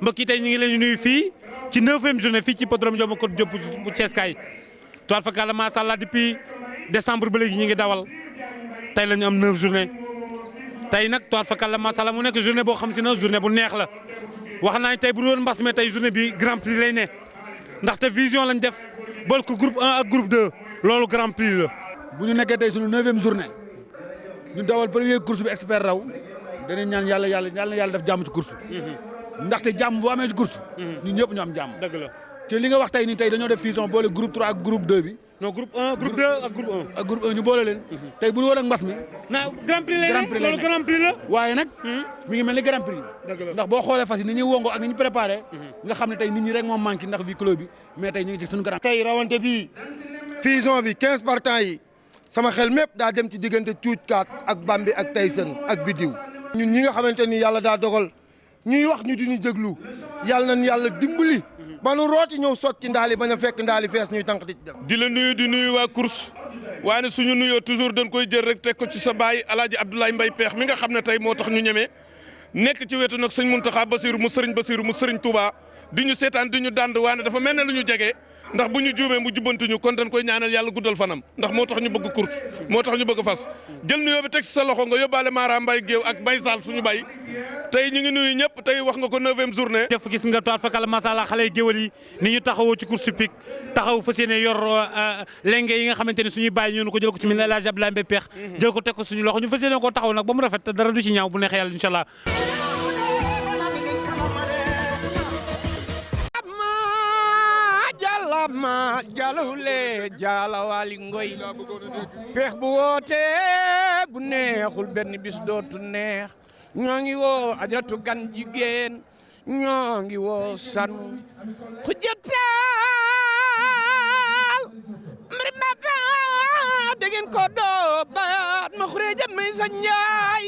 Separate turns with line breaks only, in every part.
mbokk yi tey ñu ngi leen di nuyu fii ci 9e journée fii ci hippodrome Ndioma Codou Diop bu Thiès kaay toile fakala macha allah depuis décembre ba léegi ñu ngi dawal tey la ñu am 9 journée tey nag toile fakala macha allah mu nekk journée boo xam si ne journée bu neex la wax naa ne tey bu doon mbas mi tey journée bi grand prix lay ne ndaxte vision lañ def bool ko groupe 1 ak groupe 2 loolu grand prix la.
bu ñu nekkee tey suñu 9e journée ñu dawal première course bi expert raw danañ ñaan yàlla def jàmm ci course. ndaxte jàmm bu amee ci course. ñun ñëpp ñu am jàmm.
dëgg la
te li nga wax tey nii tey dañoo def fusion boole groupe 3 ak groupe 2 bi.
non groupe 1 groupe 2 ak groupe 1.
ak groupe 1 ñu boole leen. tey bu ñu woon ak mbas mi.
na grand prix lay ne loolu grand prix la.
waaye nag. mi ngi mel ni grand prix.
dëgg la
ndax boo xoolee fas yi ni ñuy wongo ak ni ñu préparé. nga xam ne tey nit ñi rek moom manqué ndax vie clos bi mais tey ñu ngi ci suñu grand.
tey rawante bii fusion bi 15 partants yi sama xel mépp daa dem ci diggante Tuutkaat ak Bambi ak Tyson ak Bidiw. ñun ñi nga xamante ni yàlla daa dogal ñuy wax ñu duñu déglu yàlla nañ yàlla dimbali ba nu rooti ñëw sotti ndaali bañ a fekk ndaali fees ñuy tànq di def.
di la nuyu di nuyu waa course waaye suñu nuyoo toujours dañ koy jël rek teg ko ci sa baay Alaaji Abdoulaye Mbaye Peex mi nga xam ne tey moo tax ñu ñemee nekk ci wetu nag sëñ Muntaxa Basiru mu sëriñ Touba di ñu seetaan di ñu dànd waane dafa mel ne lu ñu jege ndax bu ñu juumee mu jubbantuñu kon dañ koy ñaanal yàlla guddal fanam ndax moo tax ñu bëgg course moo tax ñu bëgg fas jël nuyoo bi teg ci sa loxo nga yóbbaale Mara Mbaye Géew ak Baye Sall suñu bay tey ñu ngi nuyu ñëpp tey wax nga ko 9e journée.
def gis nga toile fakala macha allah xale géwël yi ni ñu taxawoo ci course pique taxaw fas yéene yor lenge yi nga xamante ne suñuy bàyyi ñu ko jël ko ci mel ne El Hadj Abdoulaye Mbaye Peex jël ko teg ko suñu loxo ñu fas yéene koo taxaw nag ba mu rafet te dara du ci ñaaw bu neexee yàlla incha allah.
ma jalule jalawali ngoy peex bu woote bu neexul benn bis dootu neex ñoo ngi woo ajaratu gan jigéen ñoo ngi woo sanu xujjatal mbiri mbaba degen ko doo baat ma xureeja may sa njaay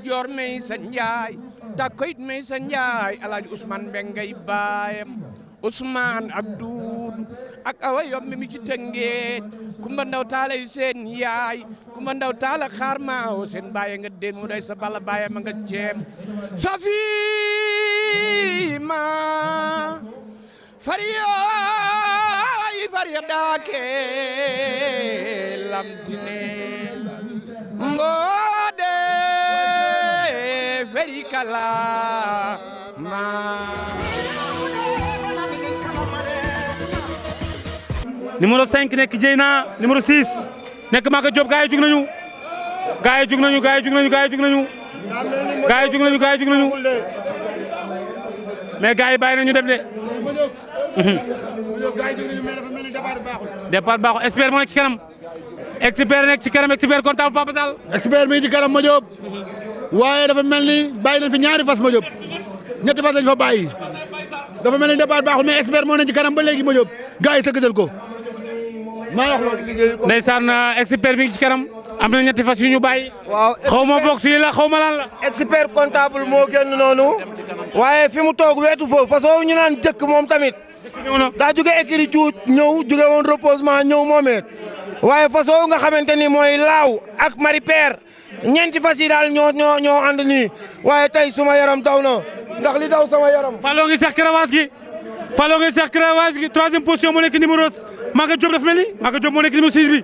joor may sa njaay takkoyit may sa njaay alaaji Ousmane Mbengay baayam Ousmane ak Duudu ak awa yomb mi ci Tëngéej Kumba Ndaw taalay seen yaay Kumba Ndaw taala xaar maawo seen baay nga den mu day sa bala baay ma nga ceem Safi ma fariya daake lamtine ngoode feri kala ma
numéro 5 nekk Dieyna numéro 6 nekk Maka Diop gaa yi jug nañu mais gaa yi bàyyi nañu dem de. départ baaxul expert moo nekk ci kanam. expert comptable Papa Sall.
expert mi ci kanam ma Diop waaye dafa mel ni bàyyi nañ fi ñaari fas ma Diop ñetti fas lañ fa bàyyi dafa mel ni départ baaxul mais expert moo nekk ci kanam ba léegi ma Diop gaa yi sëkkatal ko. maa wax loolu
ndeysaan expert bi ngi ci kanam am na ñetti fas yu ñu bàyyi.
waaw
xaw ma box yi la xaw ma lan la.
expert comptable moo génn noonu waaye fi mu toog weetu foofu façon ñu naan jëkk moom tamit daa jóge écrit cuuc ñëw jóge woon reposement ñëw moomeet waaye façon nga xamante ni mooy laaw ak mari père ñeenti fas yi daal ñoo ànd nii waaye tey suma yaram daw na ndax li daw sama yaram.
Fallou ngi seq cravache gi troisième position moo nekk numéro Maka Diop dafa mel ni Maka Diop moo nekk numéro 6 bi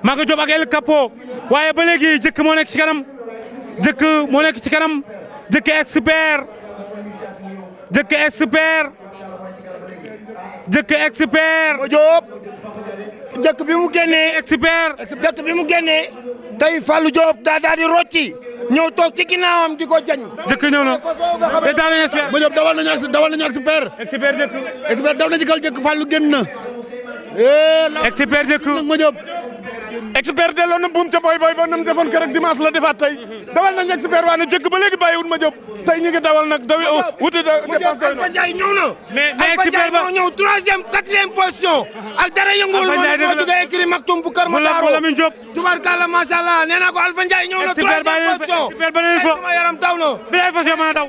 Maka Diop ak El Capo waaye ba léegi jëkk moo nekk ci kanam jëkk expert
ma Diop jëkk bi mu génnee
expert
jëkk bi mu génnee tey Fallou Diop daa di rocci ñëw toog ci ginnaawam di ko jañ.
jëkk ñëw na te daal nañu expert
ma Diop dawal nañu expert
jëkk
expert daw na ci kaw jëkk Fallou génn na.
expert jëkk
ma Diop
expert delloo na buum ca boy ba nam defoon keroog dimanche la defaat tey dawal nañ expert waa ne jëkk ba léegi bàyyiwul ma Diop tey ñu ngi dawal nag dawi wuti dépense doy na
Alpha Ndiaye ñëw na
mais
Alpha Ndiaye moo ñëw 3e 4e position ak dara yëngul moo jógee écrit Maktoum bu Kër Madaro tubarkalla macha Allah nee naa ko Alpha Ndiaye ñëw na 3e position
expert ba leen fa
sama yaram daw na
bi ay fas yoo mën a daw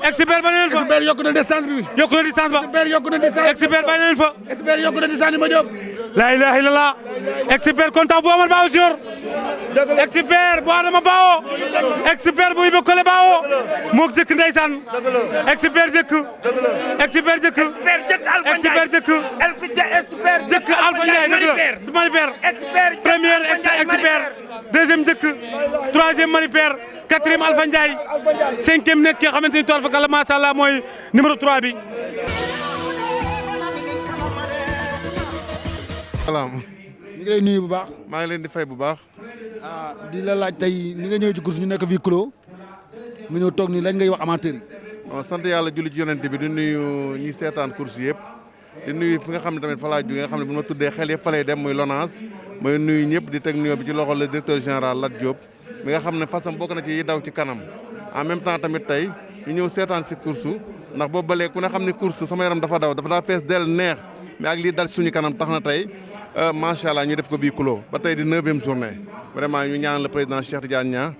expert ba leen fa
expert yokku na distance bi
yokku na distance ba
expert yokku na distance
expert ba leen fa
expert yokku na distance ma Diop
la ilaha illallah expert contact bu Omar Bao Junior expert bu Adama Bao expert bu Ibe Kole Bao moog jëkk ndeysaan expert jëkk expert jëkk expert jëkk Alpha Ndiaye dëgg la Mali Père premier expert deuxième jëkk troisième Mali Père quatrième Alpha Ndiaye cinquième nekk ki nga xamante ni tool fa kala macha allah mooy numéro 3 bi.
salaam.
ñu ngi lay nuyu bu baax.
maa ngi leen di fay bu baax.
di la laaj tey ni nga ñëwee ci course ñu nekk fii clos nga ñëw toog nii lañ ngay wax amateur yi.
bon sant yàlla julli ci yonent bi di nuyu ñi seetaan course yëpp di nuyu fi nga xam ne tamit fa laa jógee nga xam ne bu ma tuddee xel yëpp fa lay dem muy LONASE mooy nuyu ñëpp di teg nuyoo bi ci loxo le directeur général Lat Diop mi nga xam ne fasam bokk na ci yi daw ci kanam en même temps tamit tey ñu ñëw seetaan si course ndax boobu ba léegi ku ne xam ne course sama yaram dafa daw dafa daa fees del neex mais ak lii dal suñu kanam tax na tey macha allah ñu def ko bii clos ba tey di 9e journée vraiment ñu ñaan le président Cheikh Tidiane Niang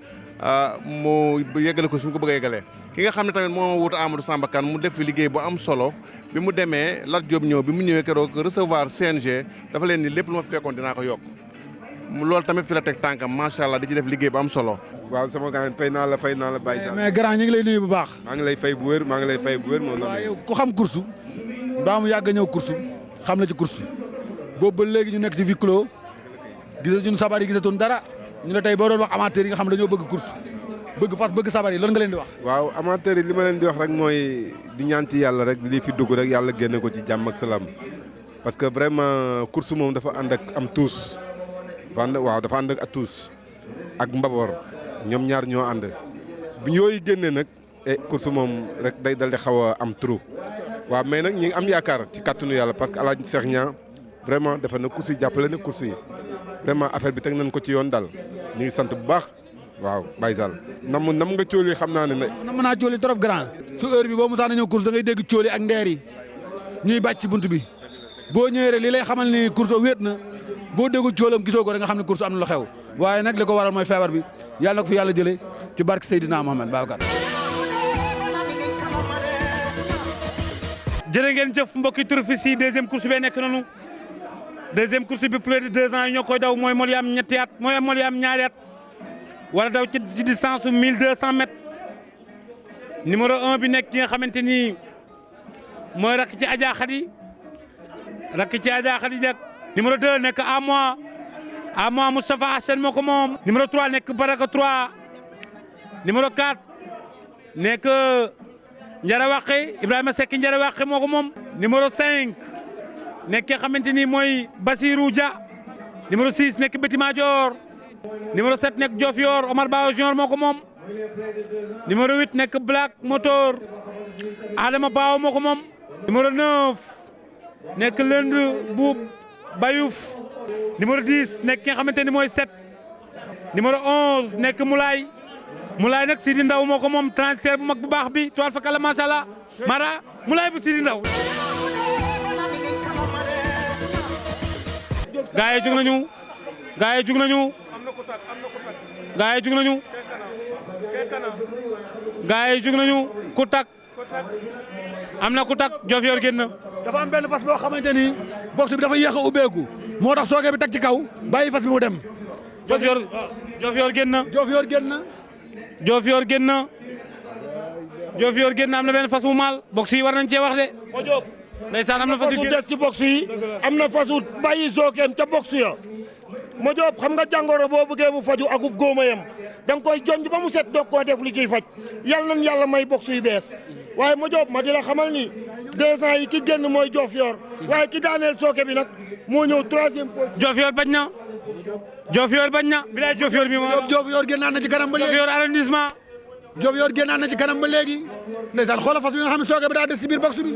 mu yeggale ko suñu ko bëgg a yeggalee ki nga xam ne tamit moo wut Amadou Samba Kane mu def fi liggéey bu am solo bi mu demee Lat Diop ñëw bi mu ñëwee keroog recevoir CNG dafa leen ni lépp lu ma fekkoon dinaa ko yokk loolu tamit fi la teg tànkam macha allah di ci def liggéey bu am solo.
waaw sama gars fay naa la Baye Sall.
mais grand ñu ngi lay nuyu bu baax.
maa ngi lay fay bu wér moom
waaye ku xam course baa mu yàgg a ñëw course xam la ci course boobu ba léegi ñu nekk ci huis clos gisatuñu sabar yi gisatuñu dara ñu ne tey boo doon wax amateur yi nga xam ne dañoo bëgg course bëgg fas bëgg sabar yi loolu nga leen di wax.
waaw amateur yi li ma leen di wax rek mooy di ñaan ci yàlla rek li fi dugg rek yàlla génne ko ci jàmm ak salaam parce que vraiment course moom dafa ànd ak am tuus dafa ànd ak tuus ak mbabor ñoom ñaar ñoo ànd bi yooyu génnee nag course moom rek day dal di xaw a am trou waaw mais nag ñi ngi am yaakaar ci kàttanu yàlla parce que El Hadj Cheikh Niang vraiment dafa na course yi jàppale na course yi vraiment affaire bi teg nañ ko ci yoon daal ñu ngi sant bu baax waaw Baye Sall nam nga cóoli xam naa ne ne
nam naa cóoli trop grand su heure bi boo musaa na ñëw course da ngay dégg cóoli ak ndeer yi ñuy bàcc ci bunt bi boo ñëwee rek li lay xamal ni course wéet na boo déggul cóolam gisoo ko rek nga xam ne course am na lu xew waaye nag li ko waral mooy feebar bi yàlla na ko fi yàlla jëlee ci barke Seydina Mohamed Babacar.
jërë ngeen jëf mbokki turfis yi deuxième course bi nekk noonu deuxième course bi plus de 2 ans yi ñoo koy daw mooy moo li am ñetti at mooy moo li am ñaari at wala daw ci distance su 1200 mètres numéro 1 bi nekk ki nga xamante ni mooy rakk ci Adja Khady nag numéro 2 nekk à moi Moustapha Hassane moo ko moom. numéro 3 nekk Baraka 3 numéro 4 nekk Njara Waxe Ibrahima Seck Njara Waxe moo ko moom. numéro 5 nekk ki nga xamante ni mooy Basirou Dia numéro 6 nekk Béti Madior numéro 7 nekk Diofior Omar Bao Junior moo ko moom. numéro 8 nekk Black Motor Adama Bao moo ko moom. numéro 9 nekk Lënd bu Bayouf numéro 10 nekk ki nga xamante ni mooy 7 numéro 11 nekk Moulay nag Sidi Ndaw moo ko moom transfert bu mag bu baax bi toile fa kala macha allah Mara Moulay bu Sidi Ndaw. gaa yi jug nañu ku tak am na ku tak Diofior génn.
dafa am benn fas boo xamante ni box bi dafa yéex a ubbeeku moo tax sooke bi teg ci kaw bàyyi fas bi mu dem.
Diofior génn. Diofior génn am na benn fas bu maal box yi war nañ cee wax de. ndeysaan am na fas yu
des ci box yi am na fasu bàyyi sookeem ca box ya ma Diop xam nga jàngoro boo bëggee mu faju akub góoma yam da nga koy jonj ba mu set doog koo def li ciy faj yàlla nañ yàlla may box yu bees waaye ma Diop ma di la xamal ni 2 ans yi ki génn mooy Diofior waaye ki daaneel sooke bi nag moo ñëw 3e position.
Diofior bañ na. bilaay Diofior bi moom.
Diofior génnaan na ci kanam ba léegi
Diofior arrondissement.
Diofior génnaan na ci kanam ba léegi ndeysaan xoolal fas bi nga xam ne sooke bi daa des ci biir box bi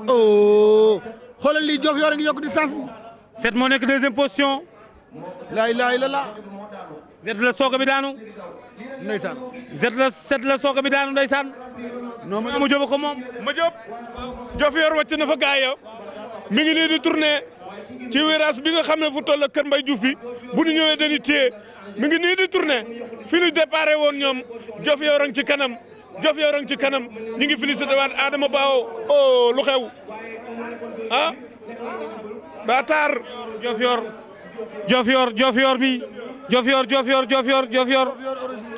oh xoolal lii Diofior a ngi yokk distance bi.
7 moo nekk 2e position.
laa ilaaha illallaah.
Z la sooke bi daanu.
ndeysaan.
Z la sooke bi daanu ndeysaan.
non
mu jóg ko moom.
ma Diop Diofior wàcc na fa gaaya mi ngi nii di tourné ci virage bi nga xam ne fu toll Kër Mbaye Diouf bi bu ñu ñëwee dañuy téye mi ngi nii di tourné fi ñu déparé woon ñoom Diofior a ngi ci kanam ñu ngi félicité waat Adama Bao oh lu xew ah Baatar.
Diofior bi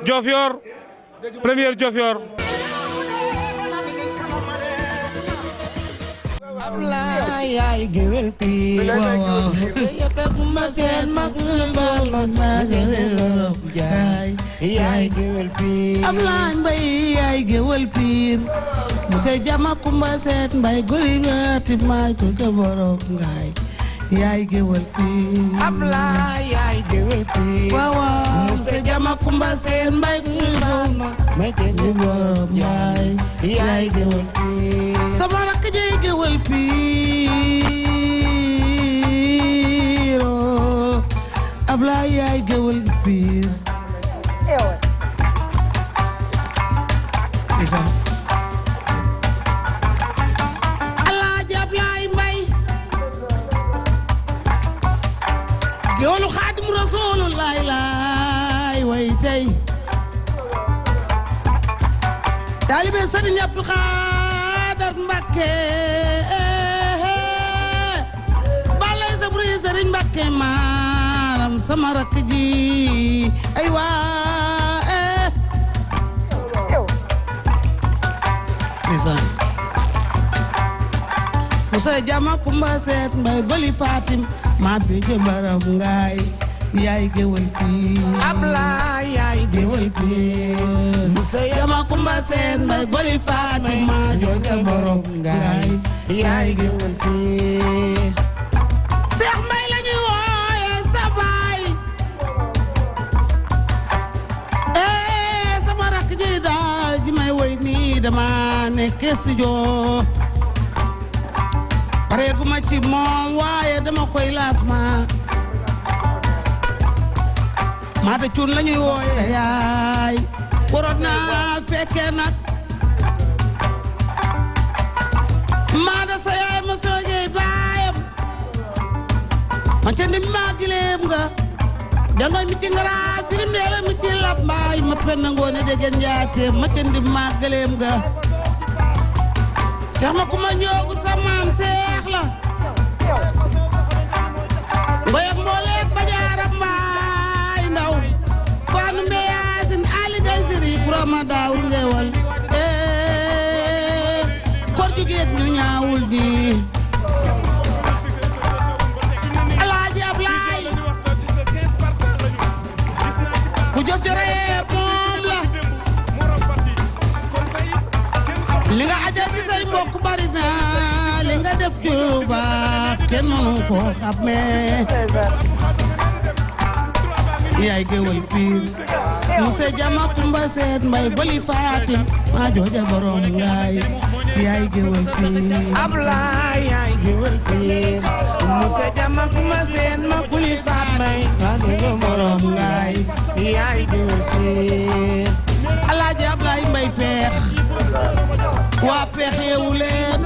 Diofior première Diofior.
Ablaye yaay géwél pi waaw seyata kuma seen mag bal ma jëlel jaay yaay géwél pi Ablaye Mbaye yaay géwél pi Muse jama kumba seet Mbaye goli wati ma ko ke borok ngaay yaay géwél pi Ablaye yaay géwél pi waaw Muse jama kumba seet Mbaye goli ma jëlel borok ngaay yaay géwél pi sama rakk jey géwél piir Ablaye yaay géwél piir isa Alaaji Ablaye Mbaye géwélu Xaadimu Rasuulullaay laay way tey taalibe Sëriñ Abdu Xaadar Mbakke balay sabri Sëriñ Mbakke maaram sama rakk ji ay waa isa Musa jama kumba seet Mbay goli Fatim ma bi je baram ngaay yaay géwél pi Ablaye yaay géwél pi Musa jama kumba seet Mbay goli Fatim ma joge borom ngaay yaay géwél pi Seex Mbay lañuy wooye sa baay sama rakk ji daal ji may woy nii dama nekk studio pareeguma ci moom waaye dama koy laas ma maata cuun lañuy wooye sa yaay waroon naa fekke nag maata sa yaay ma soogey baayam ma candi maagileem nga dangay mi ci ngara firim deela mi ci lab mbaay ma penna ngoone degen njaate ma candi maagileem nga seex ma kuma njoogu sa maam seex la ngoyak mbooleek bajaaram mbaay ndaw faanu mbeyaasin ali gay siri kurama daawur ngewal kor jugeet ñu ñaawul di Alaaji Ablaye bu jëf jore moom la li nga ajal ci say mbokk bari na li nga def ci lu baax kenn mënu ko xame yaay géwél piir Muse jama kumba seet Mbay goli Fatim ma jooja borom ngaay yaay géwél piir Ablaye yaay géwél piir Muse jama kumba seet ma goli Fatim ma jooja borom ngaay yaay géwél piir Alaaji Ablaye Mbaye peex waa peex yeewu leen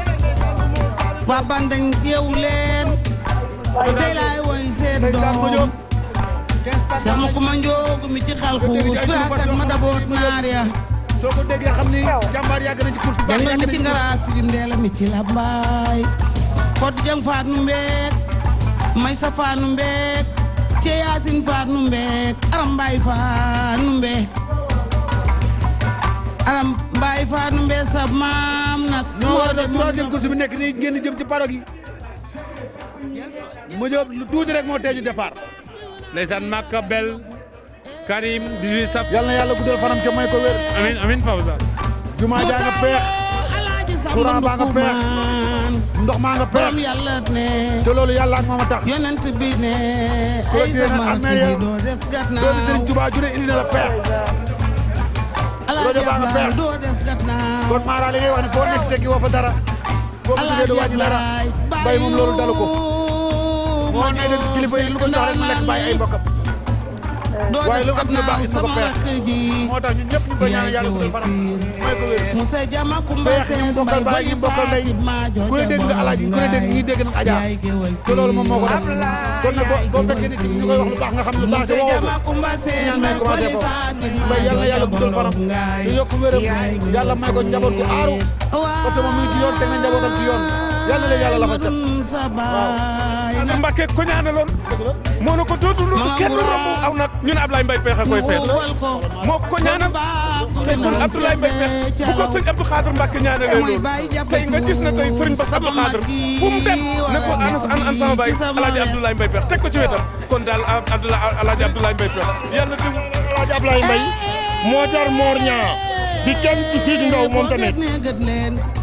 waa Bandañ yeewu leen tey laay woy seen doom Seex ma kuma njoogu mi ci xal xuus piraakat ma daboot naar ya
soo ko déggee xam ni jàmbaar yàgg nañ ci course bi
danga mi ci ngara filim ndeela mi ci lambaay Pod jang faat nu mbeek may sa faat nu mbeek ce yaasin faat nu mbeek aram mbaay faat nu mbeek aram mbaay faat nu mbeek sa maam nag
ñoo war a def troisième course bi nekk nii génn jëm ci paro gi mu jóob lu tuuti rek moo teeju départ
ndeysaan Makka Bel Karim 18 sap
yal na yàlla guddal fanam ca may ko wér
amin amin Fawza
jumaa jaa nga peex courant baa nga peex ndox maa nga peex te loolu yàlla ak moom a tax
yonent bi ne
ay sama kii doo des gannaaw doomi Sëriñ Tuubaa ju ne indi na la peex loolu baa nga peex
doo des gannaaw
kon Mara li ngay wax ne foo nekk tekki woo fa dara foo mu tuddee du wàññi dara bay moom loolu dalu ko moo ne def kilifa yi lu ko jox rek mu lekk bàyyi ay mbokkam waaye lu am na baax it na ko peex moo tax ñun ñëpp ñu koy ñaan yàlla guddal fanam may ko wér
Musa jama kumba
peex ñu bokkal baay ñu bokkal ndey ku ne dégg nga alaaji ku ne dégg ñi dégg nañ Adja te loolu moom moo ko def kon nag boo fekkee nit ñu koy wax lu baax nga xam lu baax te woo ko ñaan may commencé ko mbay yàlla yàlla guddal fanam te yokk wéram yàlla may ko njaboot gu aaru parce que moom mi ngi ci yoon teg na njabootam ci yoon
yal na leen yàlla lafa cat.
Xaadim Mbàkke ko ñaanaloon moo na ko dootul kenn romb aw nag ñu ne Ablaye Mbaye Pekh a koy fees moo ko ñaanal tey kon Abdoulaye Mbaye Pekh bu ko sëñ Abdou Khadre Mbacke ñaanalee loolu tey nga gis ne tey sëriñ Bass Abdou Khadre fu mu dem ne fa an sama baay Alaaji Abdoulaye Mbaye Pekh teg ko ci wetam kon daal Alaaji Abdoulaye Mbaye Pekh yàlla di
Alaaji Abdoulaye Mbaye moo jar Mor Ñaa di kenn ci Sidi Ndaw moom tamit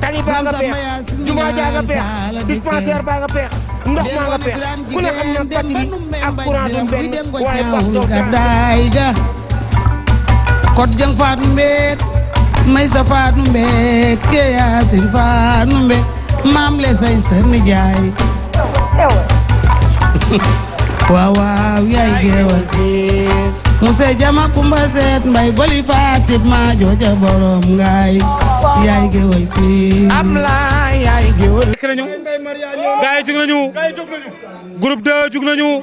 tali baa nga peex jumaa jaa nga peex dispensaire baa nga peex ndox maa nga peex ku ne xam na batterie ak courant du benn waaye baax soo
ga kot jang faatu mbeek may sa faatu mbeek ke yaasin faatu mbeek maam le say sa nijaay waaw waaw yaay geewal Muse jama kumba seet mbay boli faatib ma jooja borom ngaay yaay gewal pi am la yaay gewal
gaay jug nañu groupe 2 jug nañu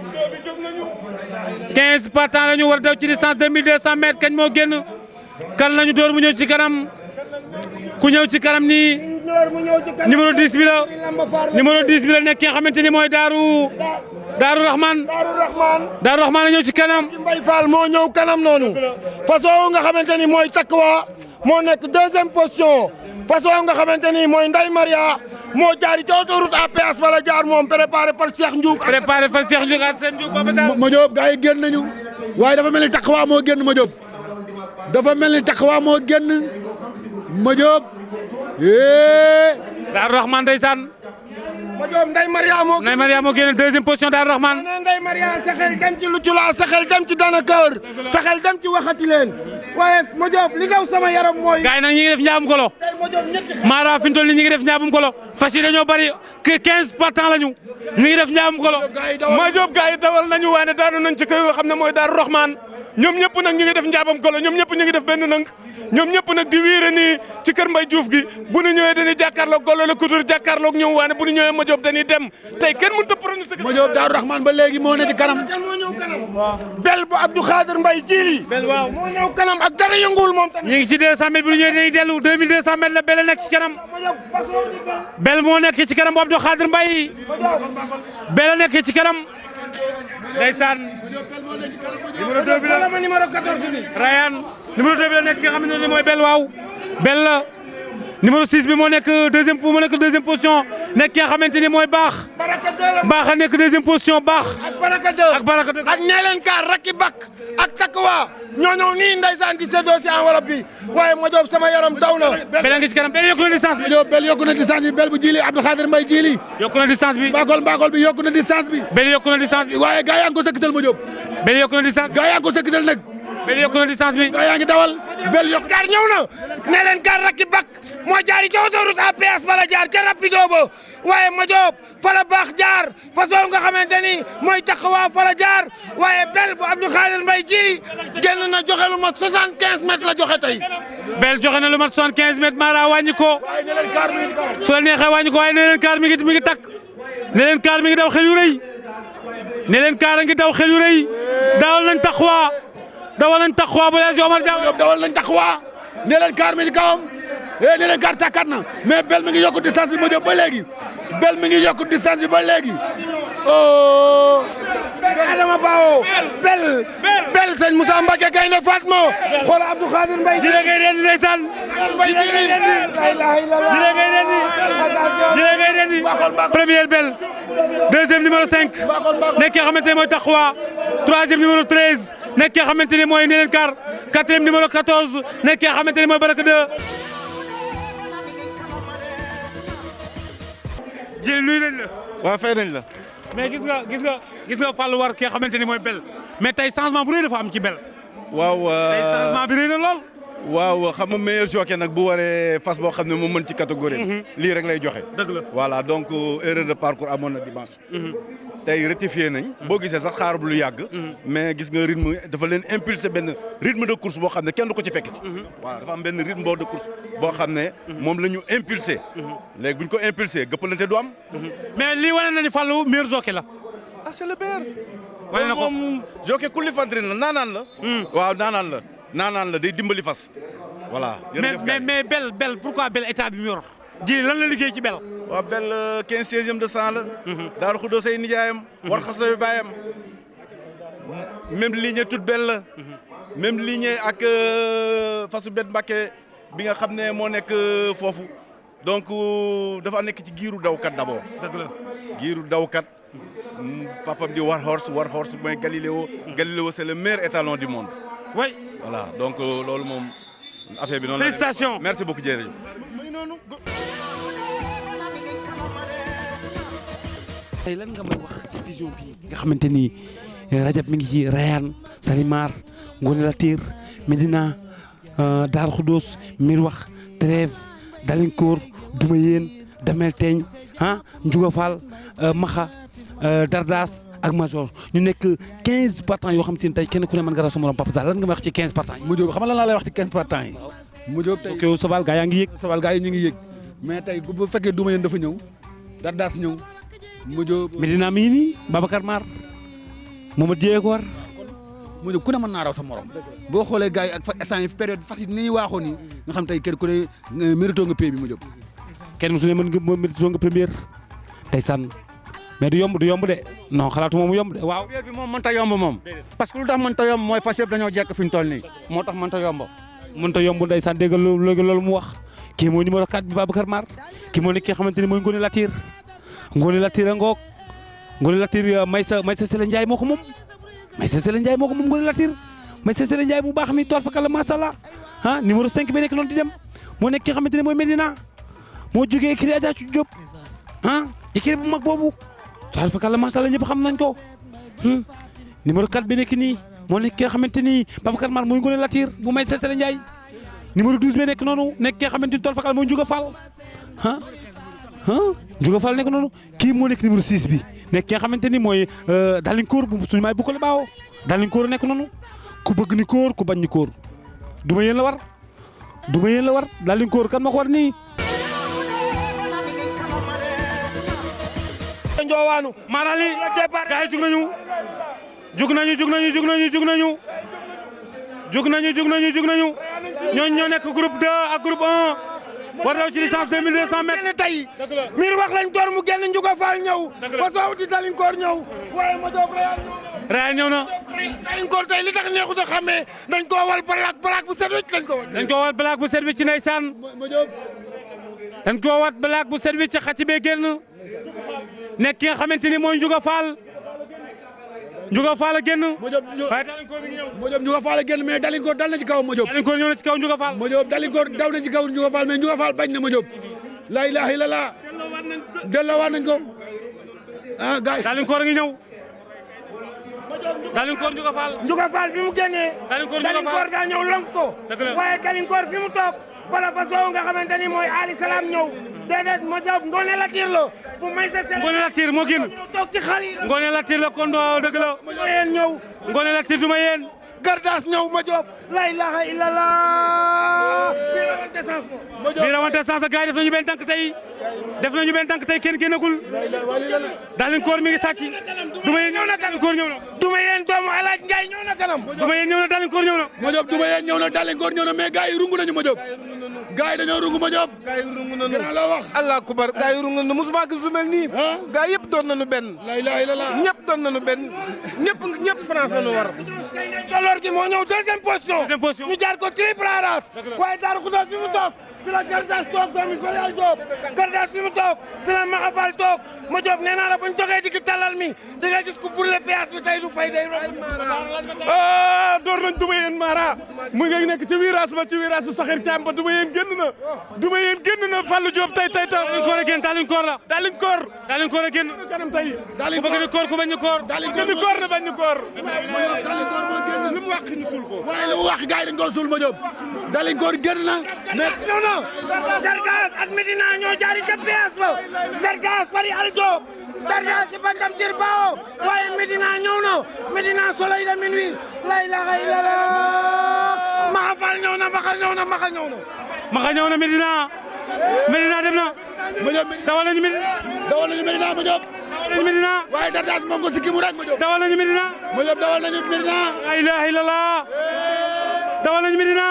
15 partants lañu war daw ci distance de 1200 mètres kañ moo génn kan lañu door mu ñëw ci kanam ku ñëw ci kanam nii numéro 10 bi la numéro 10 bi la nekk ki nga xamante ni mooy Daaru Rahman la ñëw ci kanam
Mbaye Fall moo ñëw kanam noonu façon nga xamante ni mooy Takwa moo nekk deuxième position façon nga xamante ni mooy Ndeye Maria moo jaari ci autoroute à péage bala jaar moom préparé par Cheikh Ndiouk
ak seen Ndiouk Baba Sall
ma Diop gars yi génn nañu waaye dafa mel ni Takwa moo génn ma Diop dafa mel ni Takwa moo génn ma Diop
Daaru Rahman ndeysaan
ma Diop Ndeye
Maria moo génn deuxième position Daaru Rahman
Ndeye Maria sa xel dem ci Lucula sa xel dem ci Dana Kër sa xel dem ci waxati leen waaye ma Diop li daw sama yaram mooy
gaay nag ñi ngi def njaabum golo Mara fi ñu toll nii ñi ngi def njaabum golo fas yi dañoo bari 15 partants lañu ñi ngi def njaabum golo
ma Diop gaay yi dawal nañu waaye daanu nañ ci kër xam ne mooy Daaru Rahman ñoom ñëpp nag ñu ngi def njaabam golo ñoom ñëpp ñu ngi def benn nang ñoom ñëpp nag di wiire nii ci kër Mbaye Diouf gi bu ñu ñëwee dañuy jàkkaarloog golo la kutur jàkkaarloog ñëw waane bu ñu ñëwee ma Diop dañuy dem tey kenn mënut a prononcé
ma Diop Daaru Rahman ba léegi moo ne ci kanam
bel bu Abdou Khadre Mbaye jili
bel waaw
moo ñëw kanam ak dara yëngul moom tamit
ñu ngi ci 200 mètres bu ñu ñëwee dañuy dellu 2200 mètres la bel nekk ci kanam bel moo nekk ci kanam bu Abdou Khadre Mbaye bel nekk ci kanam ndeysaan numéro 2 bi la
numéro 14 bi
Rayane numéro 2 bi la nekk ki nga xam ne mooy bel waaw bel la numéro 6 bi moo nekk deuxième position nekk ki nga xamante ni mooy baax a nekk deuxième position baax
ak baraka 2 ak ñeeleen kaar rakki bak ak Takwa ñoo ñëw nii ndeysaan di séddoo si enveloppe bi waaye ma Diop sama yaram daw na
bel a ngi ci kanam bel yokku na distance bi
bel yokku na distance bi bel bu jili Abdou Khadre Mbaye jili
yokku na distance bi
mbaakol bi yokku na distance bi
bel yokku na distance bi
waaye gaa yaa ngi ko sëkkatal ma Diop
bel yokku na distance
gaa yaa ngi ko sëkkatal nag
bel yokku na distance bi
gaa yaa ngi dawal bel yokku
gaar ñëw na ne leen gaar rakki bak moo jaari ci autoroute à péage bala jaar ca rapido ba waaye ma Diop fa la baax jaar façon nga xamante ni mooy Takwa fa la jaar waaye bel bu Abdou Khadre Mbaye jili génn na joxe lu mat 75 mètres la joxe tey
bel joxe na lu mat 75 mètres Mara wàññi ko su la neexee wàññi ko waaye ne leen kaar mi ngi takk ne leen kaar mi ngi daw xel yu rëy ne leen kaar a ngi daw xel yu rëy dawal nañ Takwa bu lees Omar Diaw
dawal nañ Takwa ne leen kaar mi ci kawam ne leen kaar takkaat na mais bel mi ngi yokku distance bi ma Diop ba léegi bel mi ngi yokku distance bi ba léegi oh
Adama Bao bel sëñ Moussa Mbacke Gaynde Fatma xool Abdou Khadre Mbaye
jile ngay rendi ndeysaan jile ngay rendi première bel deuxième numéro 5 nekk ki nga xamante ne mooy Takwa troisième numéro 13 nekk ki nga xamante ne mooy Neneen Kar quatrième numéro 14 nekk ki nga xamante ne mooy Baraka 2 jël nuyu nañ la
waaw fay nañ la
mais gis nga Fallou war ki nga xamante ni mooy bel mais tey changement bu rëy dafa am ci bel
waaw
tey changement bi rëy na lool
waaw xam nga meilleur jockey nag bu waree fas boo xam ne moo mën ci catégorie lii rek lay joxe
dëgg la
voilà donc erreur de parcours amoon na dimanche tey rectifié nañ boo gisee sax xaar bu lu yàgg mais gis nga rythme dafa leen impulsé benn rythme de course boo xam ne kenn du ko ci fekk si voilà dafa am benn rythme de course boo xam ne moom la ñu impulsé léegi bu ñu ko impulsé gëppalante du am
mais lii wane na ni Fallou meilleur jockey la
ah c'est le père
wane na ko
moom jockey kulli fadrin la naanaan la waaw naanaan la day dimbali fas voilà
mais bel pourquoi bel état bi mu yor ji lan la liggéey ci bel.
waaw bel 15/16e de sang la. Daaru Xuddoos ay nijaayam. war xasooy baayam. même lignée toute belle la. même lignée ak fasu bet Mbàkke bi nga xam ne moo nekk foofu. donc dafa nekk ci giiru dawkat d'abord.
dëgg la
giiru dawkat. papam di Warhorse mooy Galiléo. Galiléo c'est le meilleur étalon du monde.
oui
voilà donc loolu moom affaire bi noonu.
félicitations
merci beaucoup jërëjëf.
tey lan nga may wax ci vision bi nga xamante ni Rajab mi ngi ci Rayane Salimar Ngoné Latyr Médina Darou Khoudoss Mirwax Trèves Dalinkoor Doumayeen Damel Teeñ Ndiouga Fall Maxa Dardas ak Major ñu nekk 15 partants yoo xam si ne tey kenn ku ne mën nga raw sa morom Papa Sarr lan nga may wax ci 15 partants yi.
mu jóg xam nga lan laa lay wax ci 15 partants yi. mu jóg tey
ok Soval gaa yaa ngi yëg.
Soval gaa yi ñu ngi yëg mais tey bu fekkee Doumayeen dafa ñëw Dardas ñëw mu jóg.
Medina mi ngi nii Babacar Mar Momadou Dieye ko war.
mu jóg ku ne mën naa raw sa morom boo xoolee gars yi ak fa instant yi période fas yi ni ñuy waaxoo nii nga xam tey kenn ku ne mérito nga pay bi mu jóg.
kenn ku ne mën nga mérito nga première tey sànn mais du yomb de non xalaatu moom mu yomb de waaw.
première bi moom mënta yomb moom. parce que lu tax mënta yomb mooy fas yëpp dañoo jekk fi ñu toll nii moo tax mënta yomb.
mënta yomb ndeysaan dégg loolu mu wax kii mooy numéro 4 bi Babacar Mar kii moo nekk ki nga xamante ni mooy Ngoné Latyr a ngoog Ngoné Latyr Maysa Sele Ndiaye moo ko moom Maysa Sele Ndiaye moo ko moom Ngoné Latyr Maysa Sele Ndiaye bu baax mi tool fakala macha allah numéro 5 bi nekk noonu di dem moo nekk ki nga xamante ne mooy Medina moo jógee écurie Adja Diop écurie bu mag boobu tool fakala macha allah ñëpp xam nañ ko numéro 4 bi nekk nii moo nekk ki nga xamante ni Babacar Mar mooy Ngoné Latyr bu Maysa Sele Ndiaye numéro 12 bi nekk noonu nekk ki nga xamante ni tool fakala mooy Ndiouga Fall Ndiouga Fall nekk noonu kii moo nekk numéro 6 bi nekk ki nga xamante ni mooy Dalinkoor bu suñu maay bu ko la baaw Dalinkoor nekk noonu ku bëgg ni koor ku bañ ni koor Doumayeen la war Dalinkoor kan ma ko war nii.
Njoowaanu
Marali gars yi jug nañu ñooñu ñoo nekk groupe 2 ak groupe 1 war daw ci licence 2200 mètres.
tey miir wax lañ door mu génn Ndiouga Fall ñëw ba soow di Dalinkoor ñëw waaye ma doog
Rayane ñëw na.
Dalinkoor tey li tax neexut a xamee dañ koo wal black bu set wecc lañ ko
dañ koo wal black bu set wecc ci ndeysaan dañ koo wat black bu set wecc xati bee génn nekk ki nga xamante ni mooy Ndiouga Fall a génn. waaye Dalinkoor mi ngi ñëw.
Ndiouga Fall a génn mais Dalinkoor dal na ci kawam Modiop.
Dalinkoor ñëw na ci kaw Ndiouga Fall.
Dalinkoor daw na ci kaw Ndiouga Fall mais Ndiouga Fall bañ na Modiop. la ilaha illallah. delloowaat nañ ko. gars yi.
Dalinkoor a ngi ñëw. Dalinkoor
Ndiouga Fall bi mu génnee. Dalinkoor daa ñëw lonk ko. waaye Dalinkoor fi mu toog. wala fa soow nga xamante ni mooy Ali Salam ñëw. déedéet ma jàpp Ngoné Latyr la. bu Maysa Sele
Ngoné Latyr moo génn.
toog ci xal yi.
Ngoné Latyr la kon dëgg la.
Doumayeen ñëw.
Ngoné Latyr Doumayeen.
Gardas ñëw ma jóob. la ilaha illallah.
bii rawante sens gars yi def nañu benn tànk tey kenn génnagul. Dalinkoor mi ngi sàcc. Doumayeen ñëw na Dalinkoor ñëw na.
Doumayeen doomu Alaaj Njaay ñëw na kanam.
Doumayeen ñëw na Dalinkoor ñëw na.
Modiop Doumayeen ñëw na Dalinkoor ñëw na mais gars yi rungu nañu Modiop. gars yi dañoo rungu Modiop.
gars yi rungu nañu
gën la wax.
allah kubar gars yi rungu nañu musuma gis lu mel nii. gars yëpp doon nañu benn.
la ilaha illallah.
ñëpp doon nañu benn ñëpp France lañu war.
Dolor gi moo ñëw deuxième position. ñu jaar ko triple arras. waaye Darou Khoudoss fi mu toog. fi la Gardas toog doomi Farial Diop. Gardas fi mu toog. fi la Maxa Fall toog. ma Diop nee naa la buñ jógee digg talal mi di nga gis ku brûlé péage bi tey du fay day romb.
door nañ Doumayeen Mara mu ngi nekk ci virage ba ci virage su Saxir Thiam ba Doumayeen génn na Fallou Diop tey.
Dalinkoor a génn Dalinkoor la.
Dalinkoor
a génn.
kanam tey.
ku bëgg ni koor ku bañ ni koor.
Dalinkoor na bañ ni koor.
Dalinkoor moo génn.
lu mu wax ñu suul ko.
waaye lu mu wax gars yi dañ koo suul Modiop. Dalinkoor génn na. mais
ñëw na. Gargas ak Medina ñoo jaari ca péage ba. Gargas bari al Diop. Gargas ci Bantam Sir Bao. waaye Medina ñëw na. Medina soleil de minuit. la ilaha illallah. Maxa Fall ñëw na Maxa ñëw na.
Maxa ñëw na Medina dem na. dawal nañu Medina Medina.
waaye Dardas moo ko sikki mu rek Modiop.
dawal nañu Medina.
dawal nañu Medina.
la ilaha illallah. dawal nañu Medina.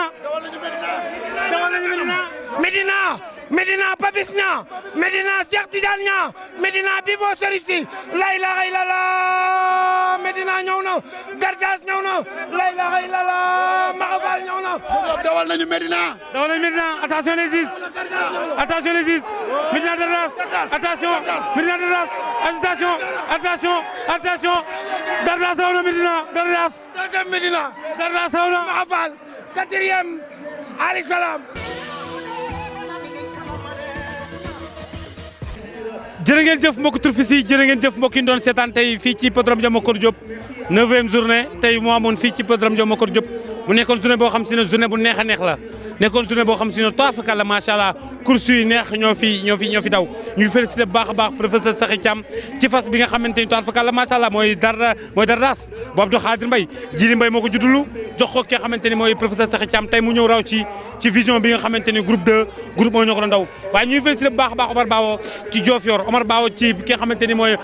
Medina Medina Papis Niang Medina Cheikh Tidiane Niang Medina Bibo Serif si la ilaha illallah Medina ñëw na Gardias ñëw na la ilaha illallah Maxabal ñëw na
dawal nañu Medina
attention les 6 attention les 6 Medina Dardas attention Medina Dardas attention Dardas raw na Medina Dardas raw na
Maxabal 4e Ali Salam.
jërë ngeen jëf mbokki turfis yi jërë ngeen jëf mbokk yi doon seetaan tey fii ci hippodrome Ndiamacor Diop 9e journée tey moo amoon fii ci hippodrome Ndiamacor Diop mu nekkoon journée boo xam si ne journée bu neex a neex la nekkoon journée boo xam si ne toir fakal la macha allah course yi neex ñoo fi daw ñu félicité bu baax a baax professeur Sakhi Thiam ci fas bi nga xamante ni toir fakal la macha allah mooy Dardas bu Abdou Khadir Mbaye Jili Mbaye moo ko juddulu jox ko ki nga xamante ni mooy professeur Sakhi Thiam tey mu ñëw raw ci vision bi nga xamante ni groupe 2 groupe moo ñoo ko doon daw waaye ñuy félicité bu baax a baax Omar Bawo ci Diofior Omar Bawo ci ki nga xamante ni mooy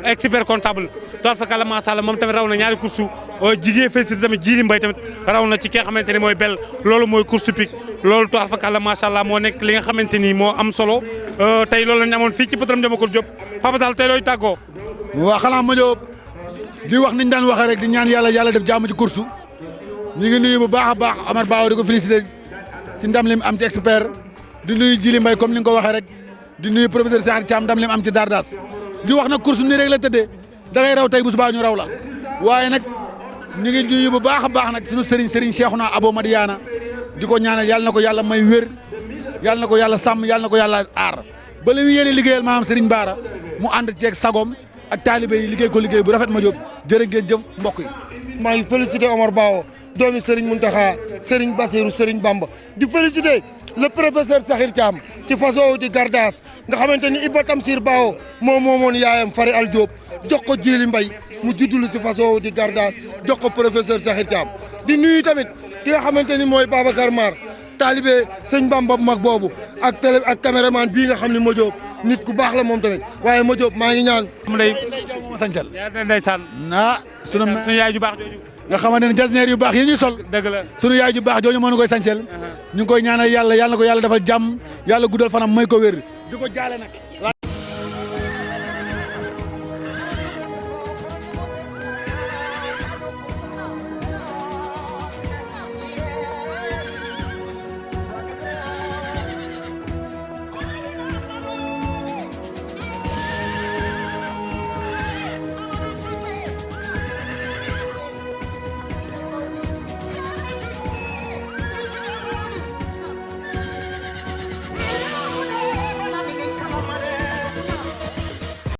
expert comptable toir fakal la macha allah moom tamit raw na ñaari course jigéen félicité tamit Jili Mbaye tamit raw na ci ki nga xamante ni mooy bel loolu mooy course pique loolu toir fakal la macha allah moo nekk li nga xamante ni moo am solo tey loolu lañ amoon fii ci hippodrome Ndiamacor Diop Papa Sall tey looy tàggoo.
waaw xanaa ma Diop di wax niñ daan waxee rek di ñaan yàlla def jàmm ci course ñu ngi nuyu bu baax a baax Omar Bawo di ko félicité ci ndam lim am ci expert di nuyu Jili Mbaye comme ni nga ko waxee rek di nuyu professeur Sakhi Thiam ndam lim am ci Dardas di wax nag course nii rek la tëddee da ngay raw tey bu subaa ñu raw la waaye nag ñu ngi nuyu bu baax a baax nag suñu Serigne Cheikhouna Abo Madiana di ko ñaanal yàlla na ko yàlla may wér yàlla na ko yàlla sàmm yàlla na ko yàlla aar ba li mu yéene liggéeyal maanaam Serigne Bara mu ànd ceeg sagom ak taalibe yi liggéey ko liggéey bu rafet ma Diop jërë ngeen jëf mbokk yi.
maa ngi félicité Omar Bawo doomi Serigne Mountakha Serigne Bassirou Serigne Bamba di félicité le professeur Sakhi Thiam ci façon di Gardas nga xamante ni Iba Tamsir Bawo moom moomoon yaayam Fari Al Diop jox ko Jili Mbaye mu juddulu ci façon di Gardas jox ko professeur Sakhi Thiam di nuyu tamit ki nga xamante ni mooy Babacar Mar taalibe sëñ Bamba bu mag boobu ak caméraman bii nga xam ne ma Diop nit ku baax la moom tamit waaye ma Diop maa ngi ñaan.
mu lay
sañcal
ndeysaan
sunu
yaay ju baax jooju
nga xamante ne jasneer yu baax yi ñuy sol
dëgg la
sunu yaay ju baax jooju moo ñu koy sañcal ñu ngi koy ñaanal yàlla na ko yàlla defal jàmm yàlla guddal fanam may ko wér di ko jaale nag